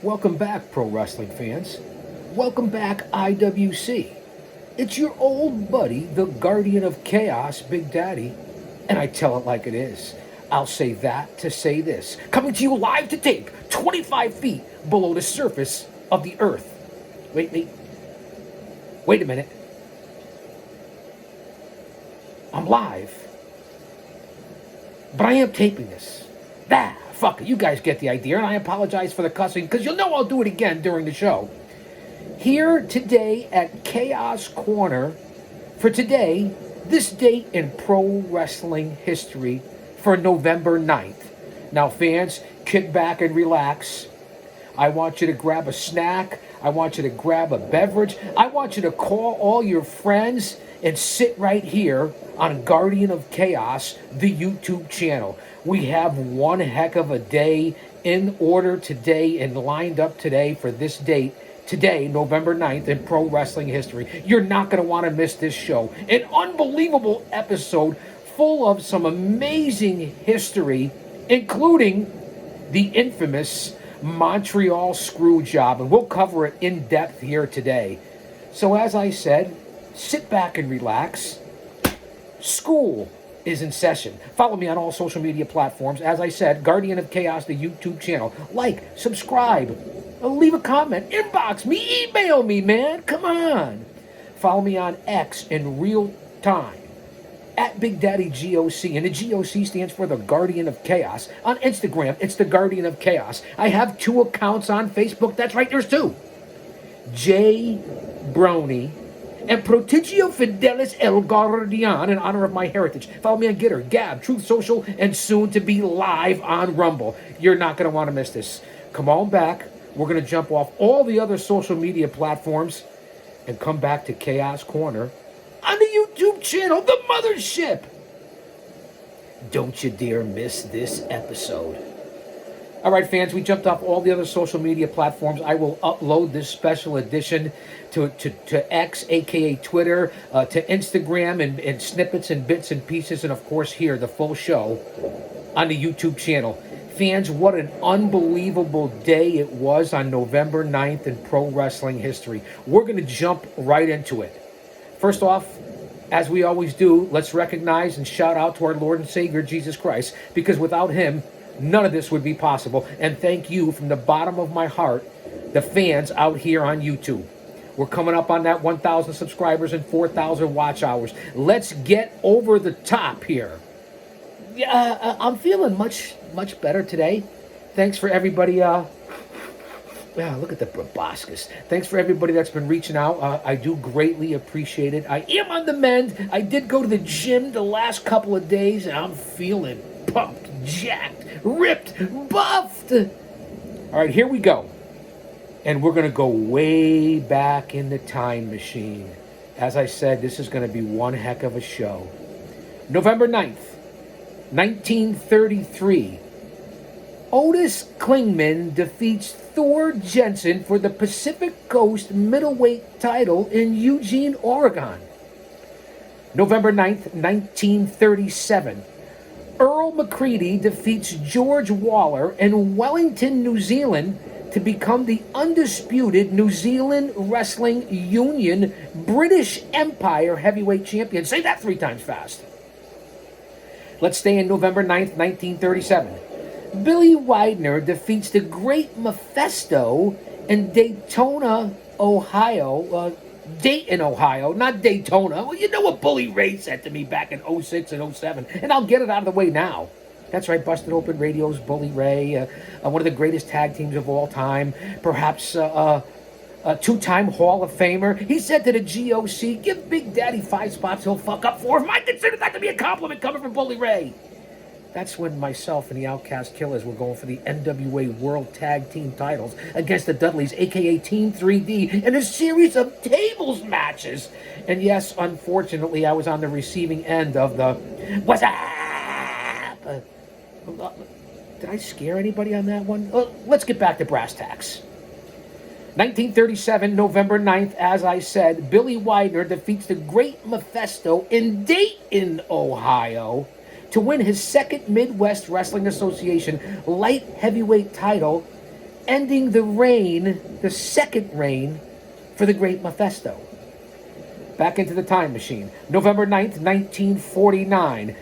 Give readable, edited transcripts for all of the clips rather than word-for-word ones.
Welcome back, pro wrestling fans. Welcome back, IWC. It's your old buddy, the Guardian of Chaos, Big Daddy, and I tell it like it is. I'll say that to say this. Coming to you live to tape, 25 feet below the surface of the earth. Wait a minute. I'm live. But I am taping this. Fuck it, you guys get the idea, and I apologize for the cussing, because you'll know I'll do it again during the show. Here today at Chaos Corner, for today, this date in pro wrestling history for November 9th. Now, fans, kick back and relax. I want you to grab a snack. I want you to grab a beverage. I want you to call all your friends and sit right here on Guardian of Chaos, the YouTube channel. We have one heck of a day in order today and lined up today for this date. Today, November 9th, in pro wrestling history. You're not going to want to miss this show. An unbelievable episode full of some amazing history, including the infamous Montreal Screw Job. And we'll cover it in depth here today. So as I said, sit back and relax. School is in session. Follow me on all social media platforms. As I said, Guardian of Chaos, the YouTube channel. Like, subscribe, leave a comment, inbox me, email me, man. Come on. Follow me on X in real time at Big Daddy G.O.C. And the G.O.C. stands for the Guardian of Chaos. On Instagram, it's the Guardian of Chaos. I have 2 accounts on Facebook. That's right, there's 2. J. Brony and Prodigio Fidelis El Guardian in honor of my heritage. Follow me on Gitter, Gab, Truth Social, and soon to be live on Rumble. You're not going to want to miss this. Come on back. We're going to jump off all the other social media platforms and come back to Chaos Corner on the YouTube channel, the mothership. Don't you dare miss this episode. All right, fans, we jumped off all the other social media platforms. I will upload this special edition to X, a.k.a. Twitter, to Instagram, and snippets and bits and pieces, and, of course, here, the full show on the YouTube channel. Fans, what an unbelievable day it was on November 9th in pro wrestling history. We're going to jump right into it. First off, as we always do, let's recognize and shout out to our Lord and Savior, Jesus Christ, because without him, none of this would be possible. And thank you from the bottom of my heart, the fans out here on YouTube. We're coming up on that 1,000 subscribers and 4,000 watch hours. Let's get over the top here. Yeah, I'm feeling much better today. Thanks for everybody. Look at the proboscis. Thanks for everybody that's been reaching out. I do greatly appreciate it. I am on the mend. I did go to the gym the last couple of days, and I'm feeling pumped, jacked, ripped, buffed. All right, here we go. And we're going to go way back in the time machine. As I said, this is going to be one heck of a show. November 9th, 1933. Otis Klingman defeats Thor Jensen for the Pacific Coast middleweight title in Eugene, Oregon. November 9th, 1937. Earl McCready defeats George Waller in Wellington, New Zealand to become the undisputed New Zealand Wrestling Union British Empire heavyweight champion. Say that 3 times fast. Let's stay in November 9th, 1937. Billy Widener defeats the Great Mephisto in Daytona, Ohio. Dayton, Ohio, not Daytona. Well, you know what Bully Ray said to me back in 06 and 07, and I'll get it out of the way now. That's right, Busted Open Radio's Bully Ray, one of the greatest tag teams of all time, perhaps a 2-time Hall of Famer. He said to the G.O.C., give Big Daddy 5 spots he'll fuck up 4 of them. I consider that to be a compliment coming from Bully Ray. That's when myself and the Outcast Killers were going for the NWA World Tag Team titles against the Dudleys, a.k.a. Team 3D, in a series of tables matches. And yes, unfortunately, I was on the receiving end of the, what's up? Did I scare anybody on that one? Let's get back to brass tacks. 1937, November 9th, as I said, Billy Widener defeats the Great Mephisto in Dayton, Ohio, to win his 2nd Midwest Wrestling Association light heavyweight title ending the reign, the second reign, for the Great Mephisto. Back into the time machine. November 9th, 1949.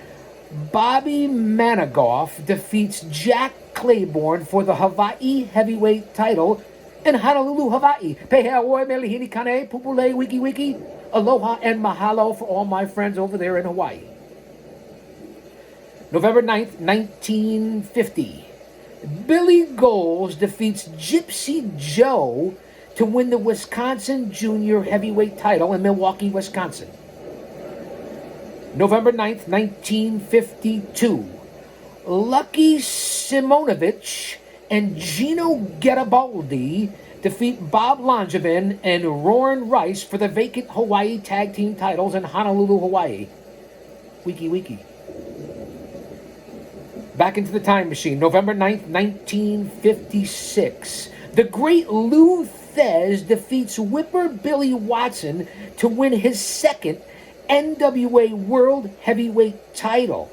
Bobby Manigault defeats Jack Claiborne for the Hawaii heavyweight title in Honolulu, Hawaii. Pehea melihini kane, pupule wiki wiki. Aloha and mahalo for all my friends over there in Hawaii. November 9th, 1950. Billy Goals defeats Gypsy Joe to win the Wisconsin Junior Heavyweight title in Milwaukee, Wisconsin. November 9th, 1952. Lucky Simonovich and Gino Garibaldi defeat Bob Langevin and Roran Rice for the vacant Hawaii Tag Team titles in Honolulu, Hawaii. Wiki wiki. Back into the time machine. November 9th, 1956. The great Lou Thez defeats Whipper Billy Watson to win his second NWA World Heavyweight title.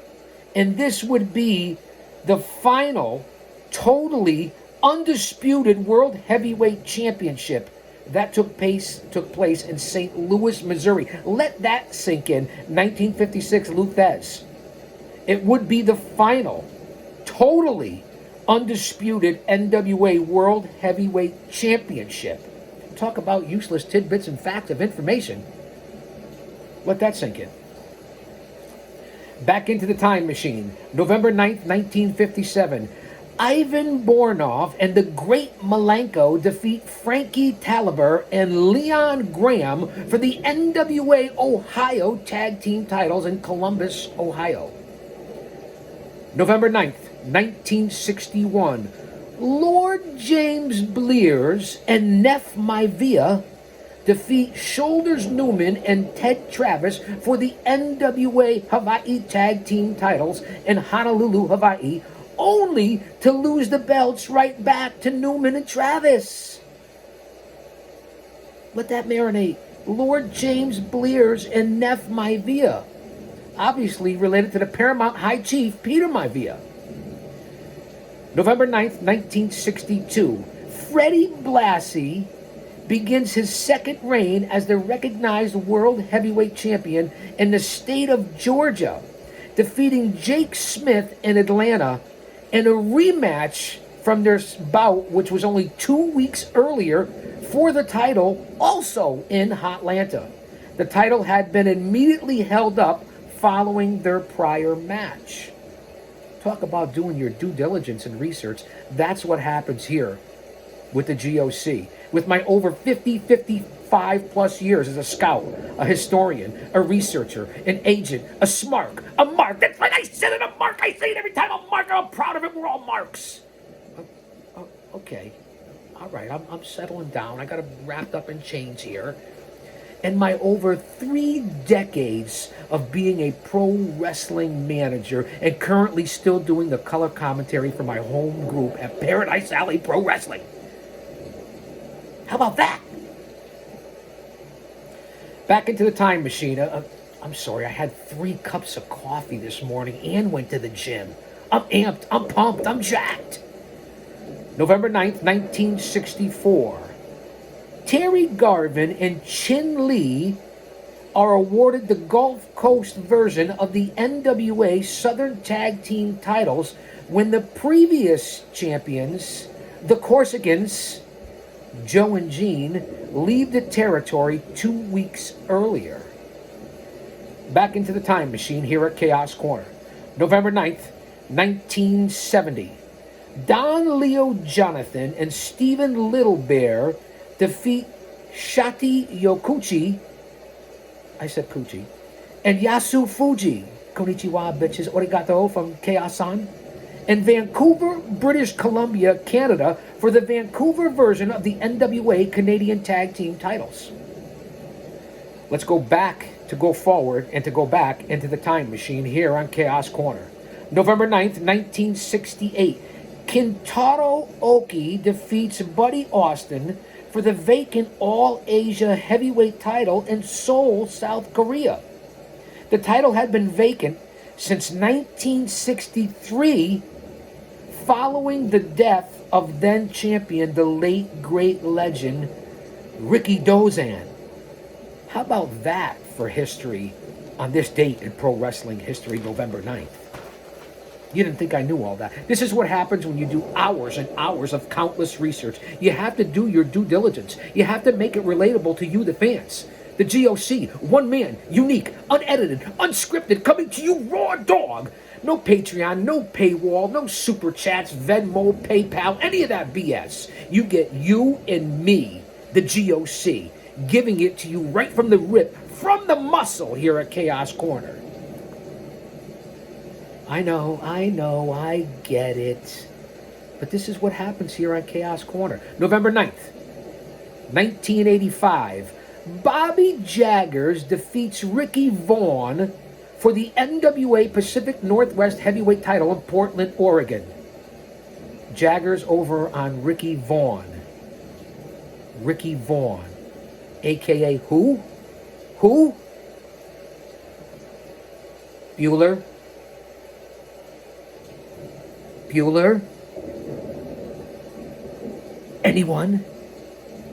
And this would be the final, totally undisputed World Heavyweight Championship that took place in St. Louis, Missouri. Let that sink in. 1956, Lou Thez. It would be the final, totally undisputed NWA World Heavyweight Championship. Talk about useless tidbits and facts of information. Let that sink in. Back into the time machine. November 9th, 1957. Ivan Bornoff and the Great Malenko defeat Frankie Taliber and Leon Graham for the NWA Ohio Tag Team titles in Columbus, Ohio. November 9th, 1961. Lord James Blears and Neff Maivia defeat Shoulders Newman and Ted Travis for the NWA Hawaii Tag Team titles in Honolulu, Hawaii, only to lose the belts right back to Newman and Travis. Let that marinate. Lord James Blears and Neff Maivia, obviously related to the Paramount High Chief Peter Maivia. November 9th, 1962. Freddie Blassie begins his second reign as the recognized World Heavyweight Champion in the state of Georgia, defeating Jake Smith in Atlanta in a rematch from their bout, which was only 2 weeks earlier, for the title, also in Atlanta. The title had been immediately held up following their prior match. Talk about doing your due diligence and research. That's what happens here with the G.O.C. With my over 55 plus years as a scout, a historian, a researcher, an agent, a smark, a mark. That's right, I said it, a mark. I say it every time, a mark. I'm proud of it. We're all marks. Okay. All right, I'm settling down. I got it wrapped up in chains here. And my over 3 decades of being a pro wrestling manager and currently still doing the color commentary for my home group at Paradise Alley Pro Wrestling. How about that? Back into the time machine. I'm sorry, I had 3 cups of coffee this morning and went to the gym. I'm amped, I'm pumped, I'm jacked. November 9th, 1964. Terry Garvin and Chin Lee are awarded the Gulf Coast version of the NWA Southern Tag Team titles when the previous champions, the Corsicans, Joe and Gene, leave the territory 2 weeks earlier. Back into the time machine here at Chaos Corner. November 9th, 1970. Don Leo Jonathan and Stephen Littlebear defeat Shati Yokuchi, I said Kuchi, and Yasu Fuji, konnichiwa bitches, origato from Chaos-san, in Vancouver, British Columbia, Canada, for the Vancouver version of the NWA Canadian Tag Team titles. Let's go back to go forward and to go back into the time machine here on Chaos Corner. November 9th, 1968. Kintaro Oki defeats Buddy Austin for the vacant All-Asia Heavyweight title in Seoul, South Korea. The title had been vacant since 1963 following the death of then champion, the late great legend, Ricky Dozan. How about that for history on this date in pro wrestling history, November 9th? You didn't think I knew all that. This is what happens when you do hours and hours of countless research. You have to do your due diligence. You have to make it relatable to you, the fans. The G.O.C., one man, unique, unedited, unscripted, coming to you raw dog. No Patreon, no paywall, no super chats, Venmo, PayPal, any of that BS. You get you and me, the G.O.C., giving it to you right from the rip, from the muscle here at Chaos Corner. I know, I get it. But this is what happens here on Chaos Corner. November 9th, 1985. Bobby Jaggers defeats Ricky Vaughn for the NWA Pacific Northwest Heavyweight title in Portland, Oregon. Jaggers over on Ricky Vaughn. Ricky Vaughn. A.K.A. who? Who? Bueller? Bueller? Anyone?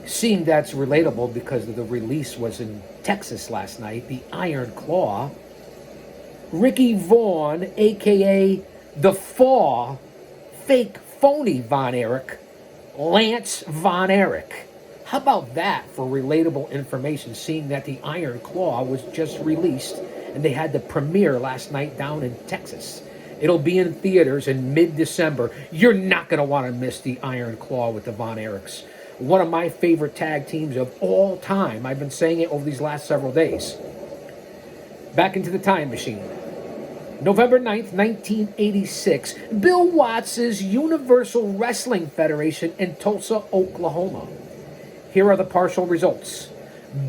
Seeing that's relatable because the release was in Texas last night, the Iron Claw. Ricky Vaughn, a.k.a. the Faw, fake phony Von Erich, Lance Von Erich. How about that for relatable information, seeing that the Iron Claw was just released and they had the premiere last night down in Texas. It'll be in theaters in mid-December. You're not going to want to miss the Iron Claw with the Von Erichs. One of my favorite tag teams of all time. I've been saying it over these last several days. Back into the time machine. November 9th, 1986. Bill Watts' Universal Wrestling Federation in Tulsa, Oklahoma. Here are the partial results.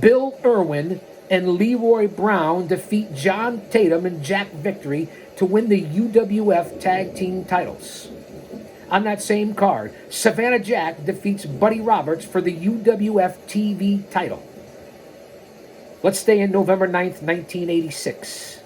Bill Irwin and Leroy Brown defeat John Tatum and Jack Victory to win the UWF Tag Team titles. On that same card, Savannah Jack defeats Buddy Roberts for the UWF TV title. Let's stay in November 9th, 1986.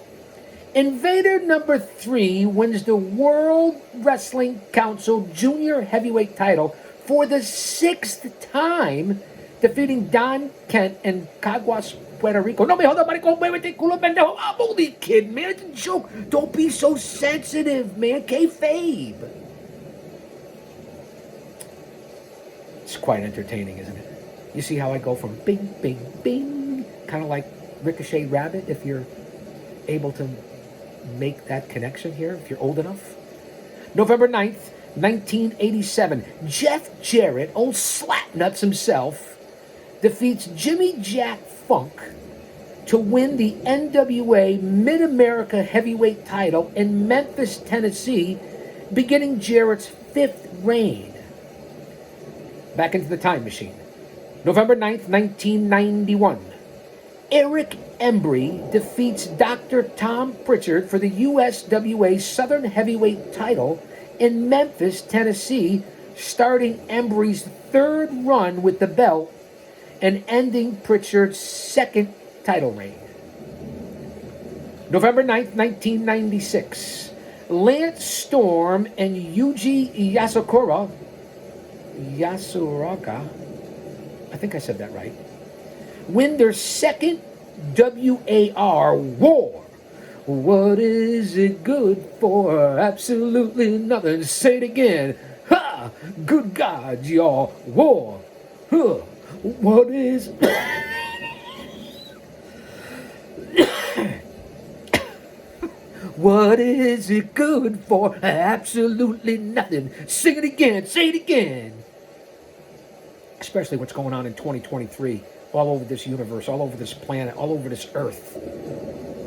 Invader number 3 wins the World Wrestling Council Junior Heavyweight title for the 6th time, defeating Don Kent and Caguas, Puerto Rico. No me jodas, maricón, muévete, culo, pendejo. I'm only kidding, man. It's a joke. Don't be so sensitive, man. Kayfabe. It's quite entertaining, isn't it? You see how I go from bing, bing, bing, kind of like Ricochet Rabbit, if you're able to make that connection here, if you're old enough. November 9th, 1987. Jeff Jarrett, old Slapnuts himself, defeats Jimmy Jack Funk to win the NWA Mid-America Heavyweight title in Memphis, Tennessee, beginning Jarrett's 5th reign. Back into the time machine. November 9th, 1991. Eric Embry defeats Dr. Tom Pritchard for the USWA Southern Heavyweight title in Memphis, Tennessee, starting Embry's 3rd run with the belt and ending Pritchard's 2nd title reign. November 9th, 1996. Lance Storm and Yuji Yasuraka, I think I said that right, win their 2nd WAR War. What is it good for? Absolutely nothing. Say it again. Ha! Good God, y'all. War. Huh. What is... What is it good for? Absolutely nothing. Sing it again. Say it again. Especially what's going on in 2023. All over this universe, all over this planet, all over this earth.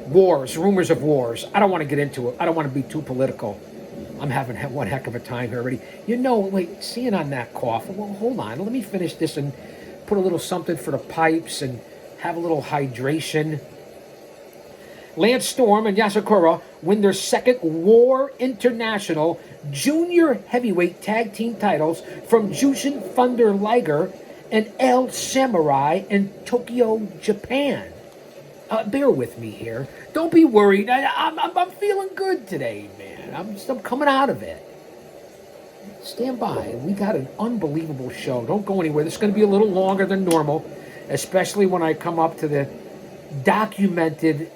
Wars, rumors of wars. I don't want to get into it. I don't want to be too political. I'm having one heck of a time here already. You know, wait, seeing on that cough. Well, hold on. Let me finish this and put a little something for the pipes and have a little hydration. Lance Storm and Yasukura win their 2nd War International Junior Heavyweight Tag Team titles from Jushin Thunder Liger and El Samurai in Tokyo, Japan. Bear with me here. Don't be worried. I'm feeling good today, man. I'm coming out of it. stand by. We got an unbelievable show. Don't go anywhere. This is going to be a little longer than normal, especially when I come up to the documented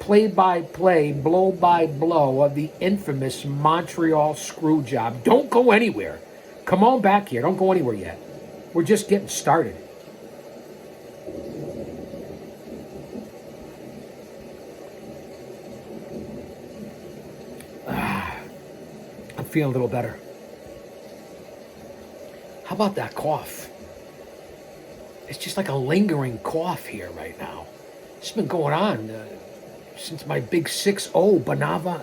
play-by-play, blow-by-blow of the infamous Montreal Screw Job. Don't go anywhere. Come on back here. Don't go anywhere yet. We're just getting started. I'm feeling a little better. How about that cough? It's just like a lingering cough here right now. It's been going on since my big 6-0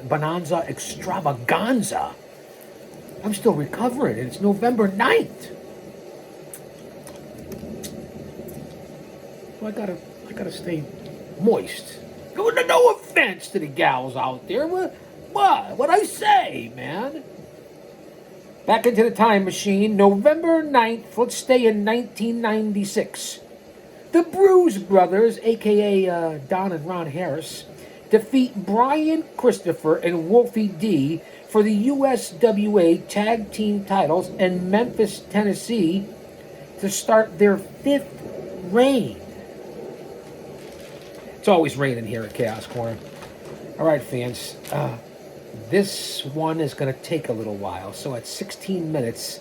Bonanza Extravaganza. I'm still recovering, and it's November 9th. So I gotta stay moist. No offense to the gals out there. What'd I say, man? Back into the time machine, November 9th, let's stay in 1996. The Bruise Brothers, a.k.a. Don and Ron Harris, defeat Brian Christopher and Wolfie D for the USWA Tag Team titles in Memphis, Tennessee to start their 5th reign. It's always raining here at Chaos Corner. All right, fans. This one is going to take a little while. So at 16 minutes,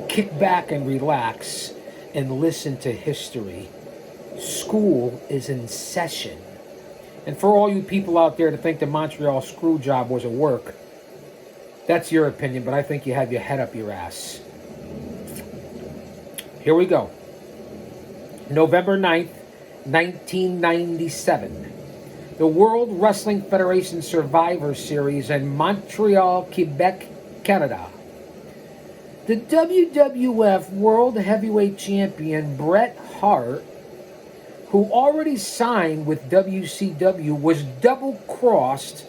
kick back and relax and listen to history. School is in session. And for all you people out there to think the Montreal Screw Job was a work, that's your opinion, but I think you have your head up your ass. Here we go. November 9th, 1997. The World Wrestling Federation Survivor Series in Montreal, Quebec, Canada. The WWF World Heavyweight Champion Bret Hart, who already signed with WCW, was double-crossed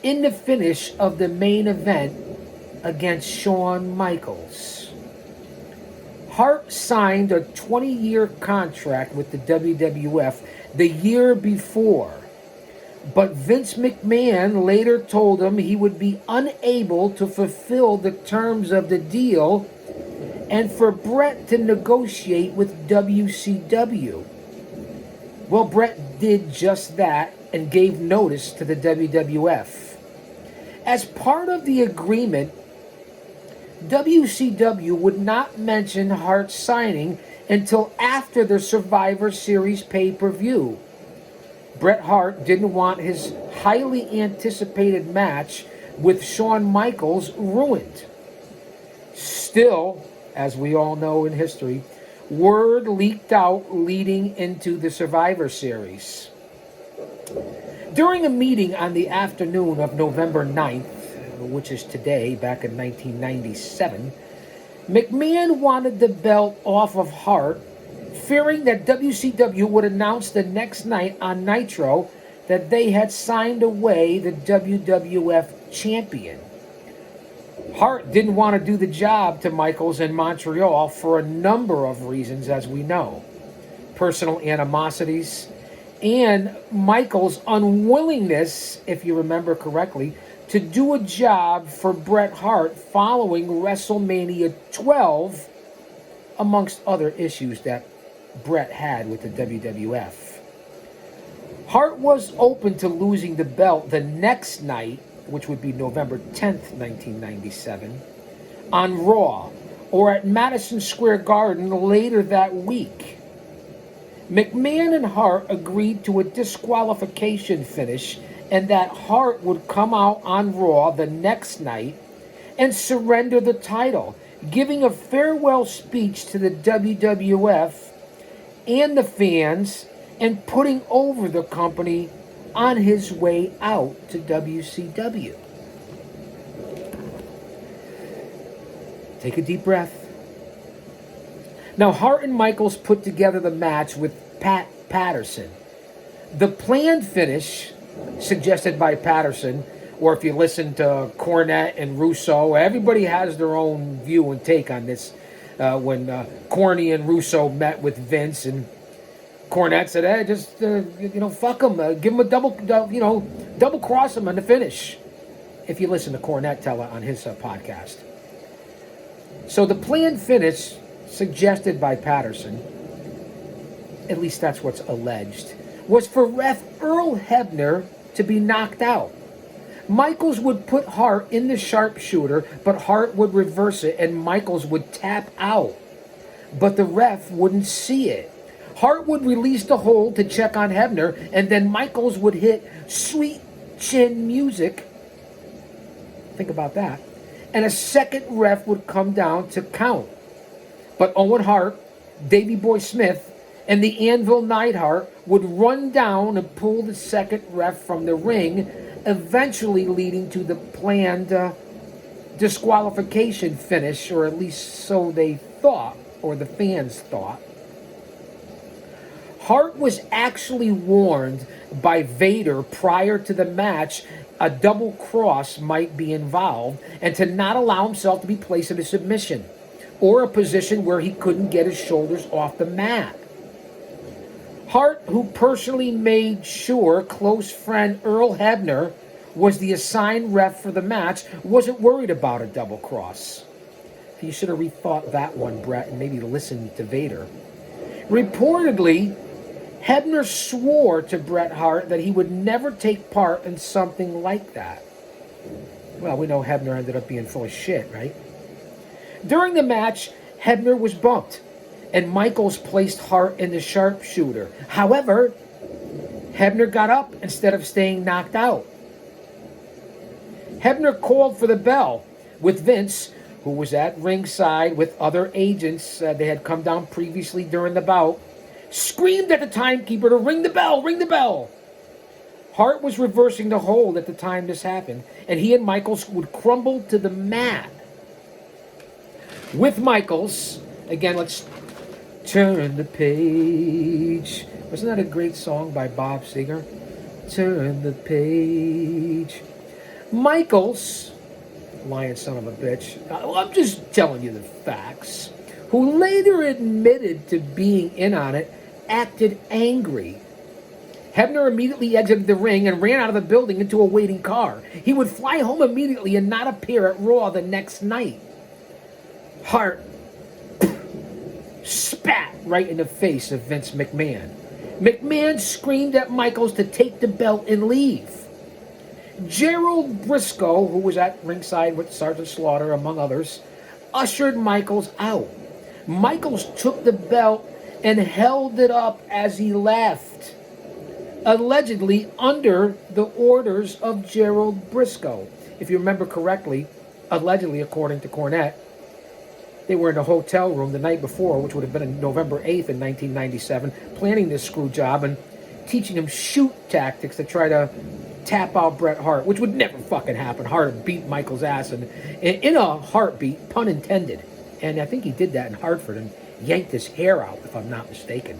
in the finish of the main event against Shawn Michaels. Hart signed a 20-year contract with the WWF the year before, but Vince McMahon later told him he would be unable to fulfill the terms of the deal and for Bret to negotiate with WCW. Well, Bret did just that and gave notice to the WWF. As part of the agreement, WCW would not mention Hart's signing until after the Survivor Series pay-per-view. Bret Hart didn't want his highly anticipated match with Shawn Michaels ruined. Still, as we all know in history, word leaked out leading into the Survivor Series. During a meeting on the afternoon of November 9th, which is today, back in 1997, McMahon wanted the belt off of Hart, fearing that WCW would announce the next night on Nitro that they had signed away the WWF champion. Hart didn't want to do the job to Michaels in Montreal for a number of reasons, as we know. Personal animosities and Michaels' unwillingness, if you remember correctly, to do a job for Bret Hart following WrestleMania 12, amongst other issues that Bret had with the WWF. Hart was open to losing the belt the next night, which would be November 10th, 1997, on Raw, or at Madison Square Garden later that week. McMahon and Hart agreed to a disqualification finish and that Hart would come out on Raw the next night and surrender the title, giving a farewell speech to the WWF and the fans and putting over the company on his way out to WCW. Take a deep breath. Now, Hart and Michaels put together the match with Pat Patterson. The planned finish, suggested by Patterson, or if you listen to Cornette and Russo, everybody has their own view and take on this. When Corny and Russo met with Vince, and Cornette said, "Hey, just fuck him, give him a double cross him on the finish." If you listen to Cornette tell it on his podcast, So the planned finish suggested by Patterson, at least that's what's alleged, was for ref Earl Hebner to be knocked out. Michaels would put Hart in the sharpshooter, but Hart would reverse it and Michaels would tap out. But the ref wouldn't see it. Hart would release the hold to check on Hebner, and then Michaels would hit sweet chin music. Think about that. And a second ref would come down to count. But Owen Hart, Davey Boy Smith, and the Anvil Neidhart would run down and pull the second ref from the ring, eventually leading to the planned disqualification finish, or at least so they thought, or the fans thought. Hart was actually warned by Vader prior to the match a double cross might be involved, and to not allow himself to be placed in a submission or a position where he couldn't get his shoulders off the mat. Hart, who personally made sure close friend Earl Hebner was the assigned ref for the match, wasn't worried about a double cross. You should have rethought that one, Brett, and maybe listened to Vader. Reportedly, Hebner swore to Bret Hart that he would never take part in something like that. Well, we know Hebner ended up being full of shit, right? During the match, Hebner was bumped, and Michaels placed Hart in the sharpshooter. However, Hebner got up instead of staying knocked out. Hebner called for the bell with Vince, who was at ringside with other agents. They had come down previously during the bout. Screamed at the timekeeper to ring the bell, ring the bell. Hart was reversing the hold at the time this happened, and he and Michaels would crumble to the mat. With Michaels, again, let's turn the page. Wasn't that a great song by Bob Seger? Turn the page. Michaels, lying son of a bitch, I'm just telling you the facts, who later admitted to being in on it, acted angry. Hebner immediately exited the ring and ran out of the building into a waiting car. He would fly home immediately and not appear at Raw the next night. Hart spat right in the face of Vince McMahon. McMahon screamed at Michaels to take the belt and leave. Gerald Briscoe, who was at ringside with Sergeant Slaughter, among others, ushered Michaels out. Michaels took the belt and held it up as he left, allegedly under the orders of Gerald Briscoe. If you remember correctly, allegedly, according to Cornette, they were in a hotel room the night before, which would have been on November 8th in 1997, planning this screw job and teaching him shoot tactics to try to tap out Bret Hart, which would never fucking happen. Hart would beat Michaels' ass in a heartbeat, pun intended. And I think he did that in Hartford and yanked his hair out, if I'm not mistaken.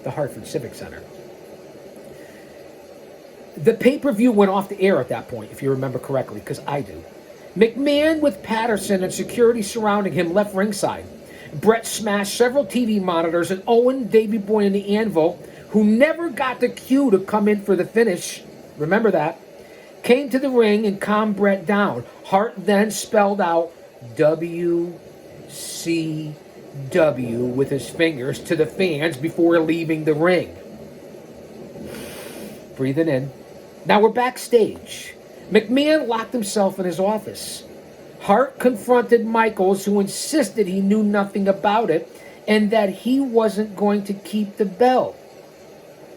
The Hartford Civic Center. The pay-per-view went off the air at that point, if you remember correctly, because I do. McMahon, with Patterson and security surrounding him, left ringside. Bret smashed several TV monitors, and Owen, Davey Boy, and the Anvil, who never got the cue to come in for the finish, remember that, came to the ring and calmed Bret down. Hart then spelled out WCW with his fingers to the fans before leaving the ring. Breathing in. Now we're backstage. McMahon locked himself in his office. Hart confronted Michaels, who insisted he knew nothing about it and that he wasn't going to keep the belt.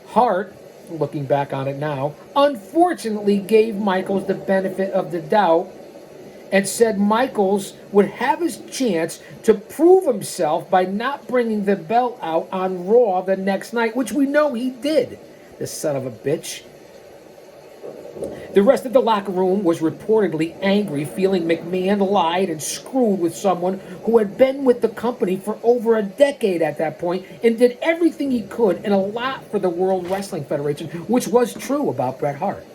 Hart, looking back on it now, unfortunately gave Michaels the benefit of the doubt and said Michaels would have his chance to prove himself by not bringing the belt out on Raw the next night, which we know he did, the son of a bitch. The rest of the locker room was reportedly angry, feeling McMahon lied and screwed with someone who had been with the company for over a decade at that point and did everything he could and a lot for the World Wrestling Federation, which was true about Bret Hart.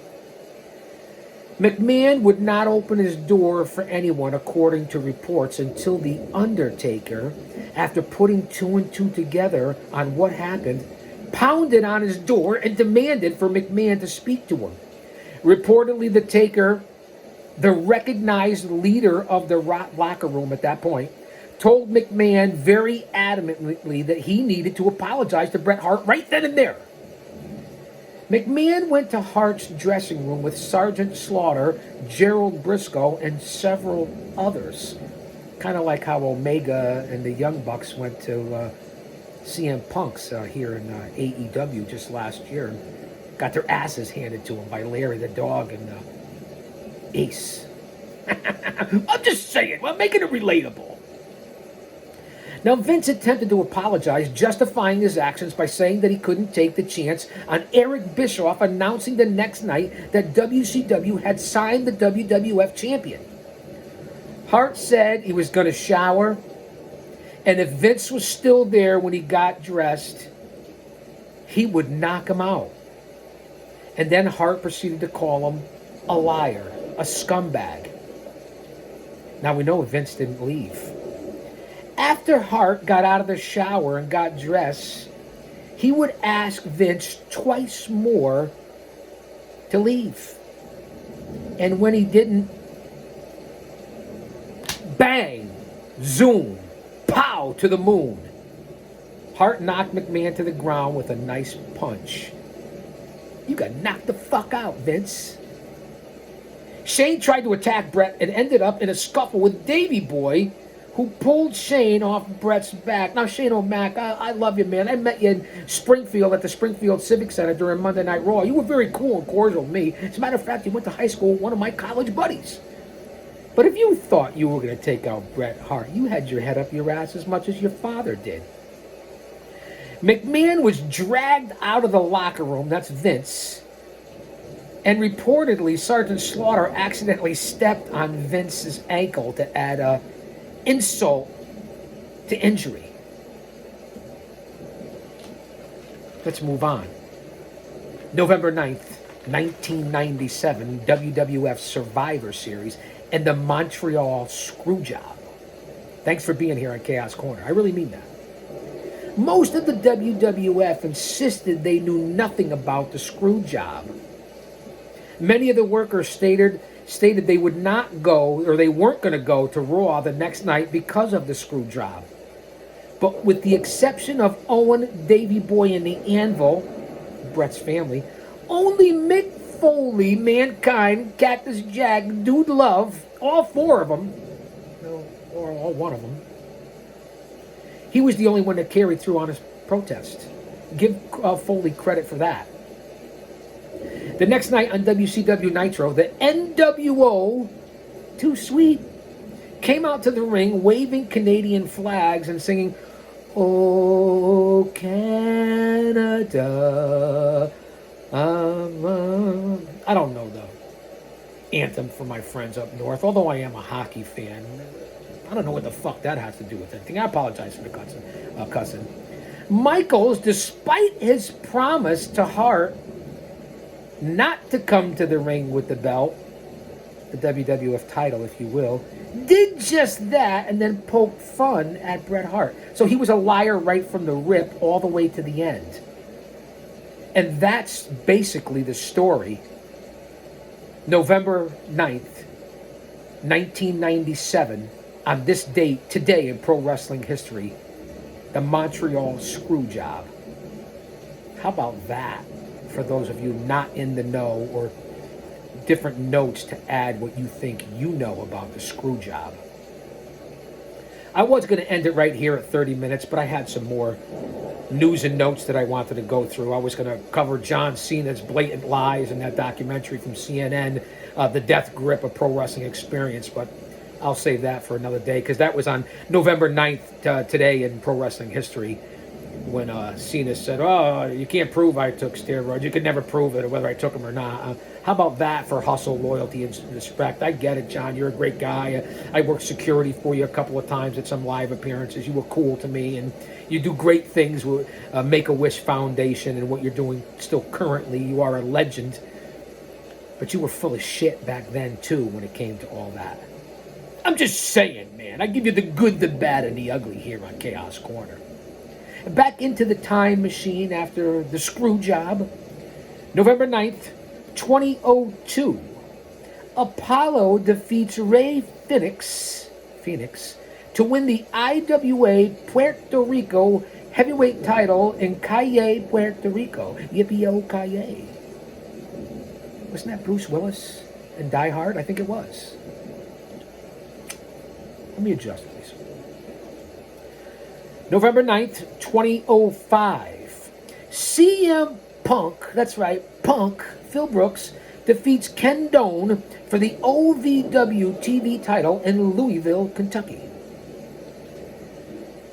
McMahon would not open his door for anyone, according to reports, until The Undertaker, after putting two and two together on what happened, pounded on his door and demanded for McMahon to speak to him. Reportedly, the Taker, the recognized leader of the locker room at that point, told McMahon very adamantly that he needed to apologize to Bret Hart right then and there. McMahon went to Hart's dressing room with Sergeant Slaughter, Gerald Briscoe, and several others. Kind of like how Omega and the Young Bucks went to CM Punk's here in AEW just last year and got their asses handed to them by Larry the Dog and Ace. I'm just saying, I'm making it relatable. Now, Vince attempted to apologize, justifying his actions by saying that he couldn't take the chance on Eric Bischoff announcing the next night that WCW had signed the WWF champion. Hart said he was going to shower, and if Vince was still there when he got dressed, he would knock him out. And then Hart proceeded to call him a liar, a scumbag. Now we know Vince didn't leave. After Hart got out of the shower and got dressed, he would ask Vince twice more to leave. And when he didn't, bang, zoom, pow to the moon. Hart knocked McMahon to the ground with a nice punch. You got knocked the fuck out, Vince. Shane tried to attack Bret and ended up in a scuffle with Davey Boy, who pulled Shane off Bret's back. Now, Shane O'Mac, I love you, man. I met you in Springfield at the Springfield Civic Center during Monday Night Raw. You were very cool and cordial with me. As a matter of fact, you went to high school with one of my college buddies. But if you thought you were going to take out Bret Hart, you had your head up your ass as much as your father did. McMahon was dragged out of the locker room, that's Vince, and reportedly Sergeant Slaughter accidentally stepped on Vince's ankle to add insult to injury. Let's move on. November 9th, 1997, WWF Survivor Series and the Montreal Screw Job. Thanks for being here on Chaos Corner. I really mean that. Most of the WWF insisted they knew nothing about the Screw Job. Many of the workers stated they would not go, or they weren't going to go to Raw the next night because of the Screw Job. But with the exception of Owen, Davey Boy, and the Anvil, Bret's family, only Mick Foley, Mankind, Cactus Jack, Dude Love, all four of them, or all one of them, he was the only one that carried through on his protest. Give Foley credit for that. The next night on WCW Nitro, the NWO, Too Sweet, came out to the ring waving Canadian flags and singing, "Oh, Canada." I don't know the anthem for my friends up north, although I am a hockey fan. I don't know what the fuck that has to do with anything. I apologize for the cussing. Michaels, despite his promise to Hart not to come to the ring with the belt, the WWF title, if you will, did just that and then poked fun at Bret Hart. So he was a liar right from the rip all the way to the end. And that's basically the story. November 9th, 1997, on this date, today in pro wrestling history, the Montreal Screw Job. How about that? For those of you not in the know, or different notes to add what you think you know about the Screw Job. I was going to end it right here at 30 minutes, but I had some more news and notes that I wanted to go through. I was going to cover John Cena's blatant lies in that documentary from CNN, The Death Grip, a Pro Wrestling Experience, but I'll save that for another day, because that was on November 9th, today in pro wrestling history, when Cena said, "Oh, you can't prove I took steroids. You could never prove it, whether I took them or not." How about that for hustle, loyalty, and respect? I get it, John. You're a great guy. I worked security for you a couple of times at some live appearances. You were cool to me, and you do great things with Make-A-Wish Foundation and what you're doing still currently. You are a legend. But you were full of shit back then, too, when it came to all that. I'm just saying, man. I give you the good, the bad, and the ugly here on Chaos Corner. Back into the time machine after the Screw Job. November 9th, 2002. Apollo defeats Ray Phoenix to win the IWA Puerto Rico heavyweight title in Calle, Puerto Rico. Yippee-o-Calle. Wasn't that Bruce Willis in Die Hard? I think it was. Let me adjust, please. November 9th, 2005. CM Punk, that's right, Punk, Phil Brooks, defeats Ken Doane for the OVW TV title in Louisville, Kentucky.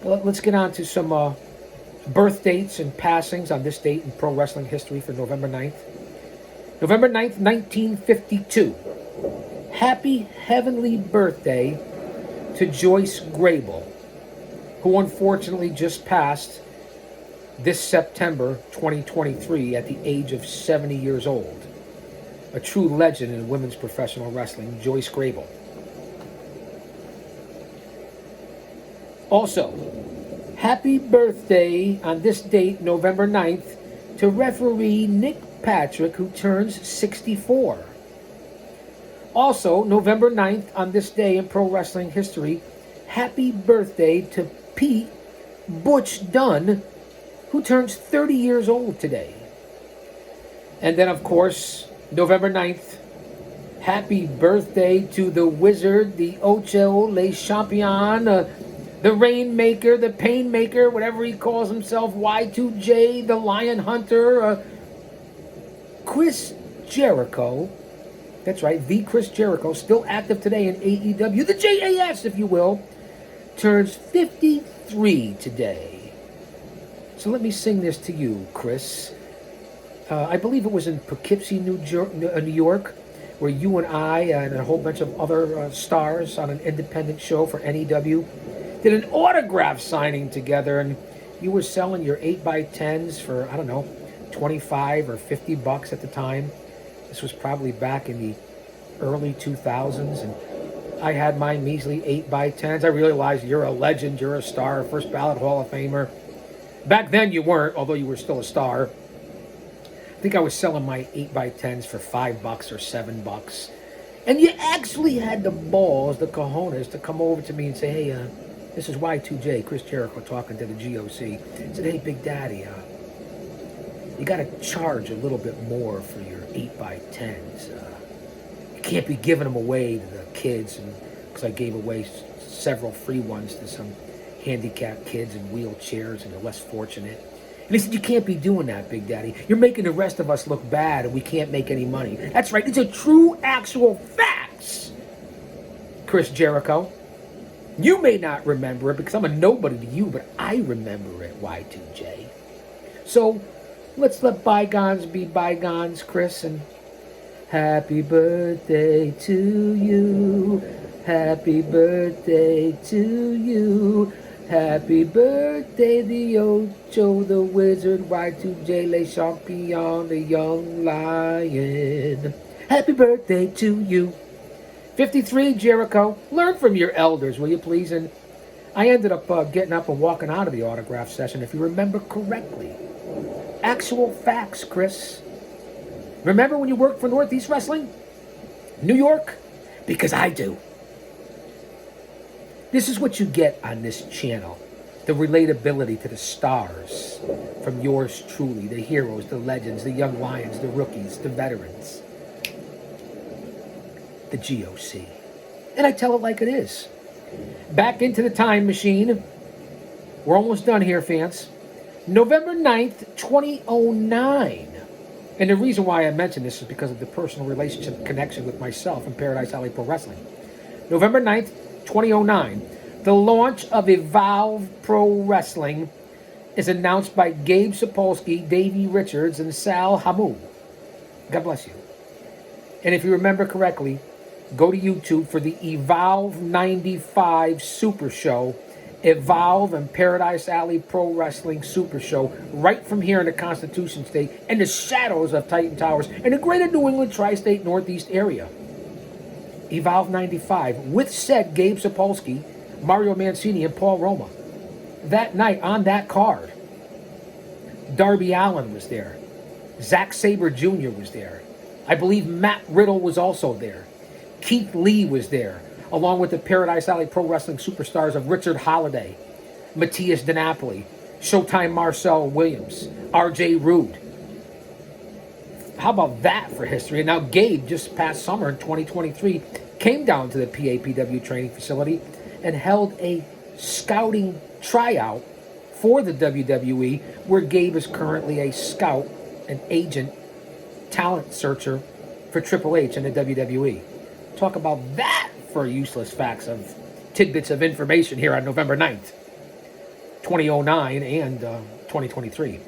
Well, let's get on to some birth dates and passings on this date in pro wrestling history for November 9th. November 9th, 1952. Happy heavenly birthday to Joyce Grable, who unfortunately just passed this September 2023 at the age of 70 years old. A true legend in women's professional wrestling, Joyce Grable. Also, happy birthday on this date, November 9th, to referee Nick Patrick, who turns 64. Also, November 9th, on this day in pro wrestling history, happy birthday to Pete Butch Dunne, who turns 30 years old today. And then, of course, November 9th, happy birthday to the Wizard, the Ocho, Le Champion, the Rainmaker, the Painmaker, whatever he calls himself, Y2J, the Lion Hunter, Chris Jericho. That's right, the Chris Jericho, still active today in AEW, the JAS, if you will, turns 53 today. So let me sing this to you, Chris. I believe it was in Poughkeepsie, New York, where you and I and a whole bunch of other stars on an independent show for NEW did an autograph signing together, and you were selling your 8x10s for, I don't know, 25 or 50 bucks at the time. This was probably back in the early 2000s, and I had my measly 8x10s. I realized you're a legend, you're a star, first ballot Hall of Famer. Back then you weren't, although you were still a star. I think I was selling my 8x10s for $5 or $7. And you actually had the balls, the cojones, to come over to me and say, hey, this is Y2J, Chris Jericho, talking to the G.O.C. I said, hey, Big Daddy, you got to charge a little bit more for your 8x10s. You can't be giving them away to the kids, because I gave away several free ones to some handicapped kids in wheelchairs and the less fortunate. And he said, you can't be doing that, Big Daddy. You're making the rest of us look bad, and we can't make any money. That's right. It's a true, actual facts, Chris Jericho. You may not remember it because I'm a nobody to you, but I remember it, Y2J. So let's let bygones be bygones, Chris, and happy birthday to you. Happy birthday to you. Happy birthday, the Ocho, the Wizard, Y2J, Le Champion, the Young Lion. Happy birthday to you. 53, Jericho. Learn from your elders, will you please? And I ended up getting up and walking out of the autograph session, if you remember correctly. Actual facts, Chris. Remember when you worked for Northeast Wrestling? New York? Because I do. This is what you get on this channel. The relatability to the stars from yours truly, the heroes, the legends, the young lions, the rookies, the veterans. The G.O.C. And I tell it like it is. Back into the time machine. We're almost done here, fans. November 9th, 2009. And the reason why I mention this is because of the personal relationship and connection with myself and Paradise Alley Pro Wrestling. November 9th, 2009. The launch of Evolve Pro Wrestling is announced by Gabe Sapolsky, Davey Richards, and Sal Hamu. God bless you. And if you remember correctly, go to YouTube for the Evolve 95 Super Show. Evolve and Paradise Alley Pro Wrestling Super Show, right from here in the Constitution State, in the shadows of Titan Towers, in the greater New England tri-state Northeast area. Evolve 95, with said Gabe Sapolsky, Mario Mancini, and Paul Roma. That night, on that card, Darby Allin was there. Zack Sabre Jr. was there. I believe Matt Riddle was also there. Keith Lee was there. along with the Paradise Alley Pro Wrestling superstars of Richard Holiday, Matthias DiNapoli, Showtime Marcel Williams, R.J. Rude. How about that for history? And now Gabe, just past summer in 2023, came down to the PAPW training facility and held a scouting tryout for the WWE, where Gabe is currently a scout, an agent, talent searcher for Triple H in the WWE. Talk about that for useless facts of tidbits of information here on November 9th, 2009 and 2023.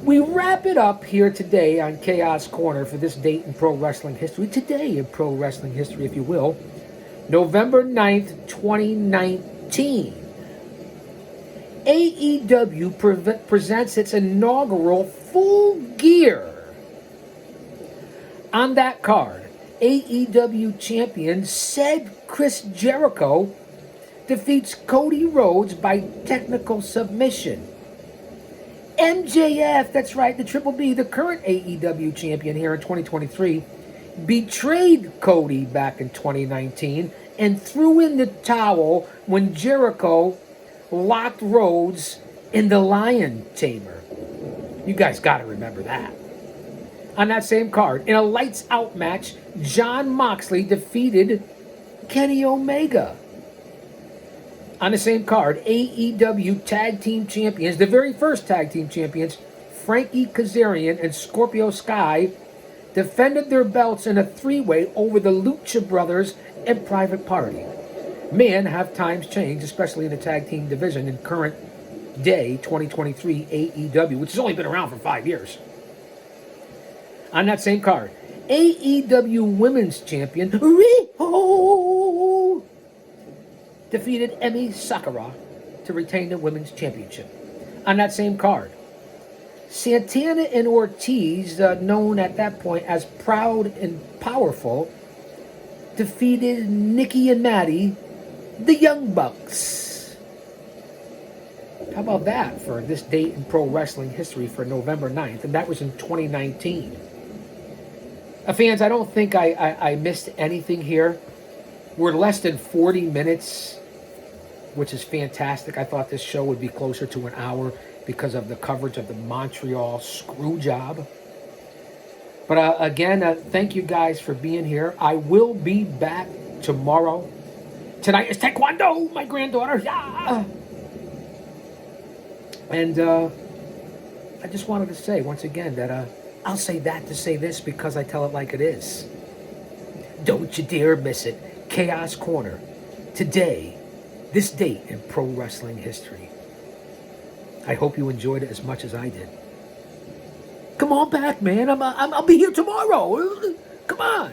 We wrap it up here today on Chaos Corner for this date in pro wrestling history. Today in pro wrestling history, if you will, November 9th, 2019. AEW presents its inaugural Full Gear. On that card, AEW champion said Chris Jericho defeats Cody Rhodes by technical submission. MJF, that's right, the Triple B, the current AEW champion here in 2023, betrayed Cody back in 2019 and threw in the towel when Jericho locked Rhodes in the Lion Tamer. You guys got to remember that. On that same card, in a lights-out match, Jon Moxley defeated Kenny Omega. On the same card, AEW Tag Team Champions, the very first Tag Team Champions, Frankie Kazarian and Scorpio Sky, defended their belts in a three-way over the Lucha Brothers and Private Party. Man, have times changed, especially in the Tag Team division in current day 2023 AEW, which has only been around for 5 years. On that same card, AEW Women's Champion Riho defeated Emi Sakura to retain the Women's Championship. On that same card, Santana and Ortiz, known at that point as Proud and Powerful, defeated Nikki and Maddie, the Young Bucks. How about that for this date in pro wrestling history for November 9th? And that was in 2019. Fans, I don't think I missed anything here. We're less than 40 minutes, which is fantastic. I thought this show would be closer to an hour because of the coverage of the Montreal Screw Job. But again, thank you guys for being here. I will be back tomorrow. Tonight is Taekwondo, my granddaughter. Yeah! And I just wanted to say once again that I'll say that to say this because I tell it like it is. Don't you dare miss it. Chaos Corner. Today, this date in pro wrestling history. I hope you enjoyed it as much as I did. Come on back, man. I'll be here tomorrow. Come on.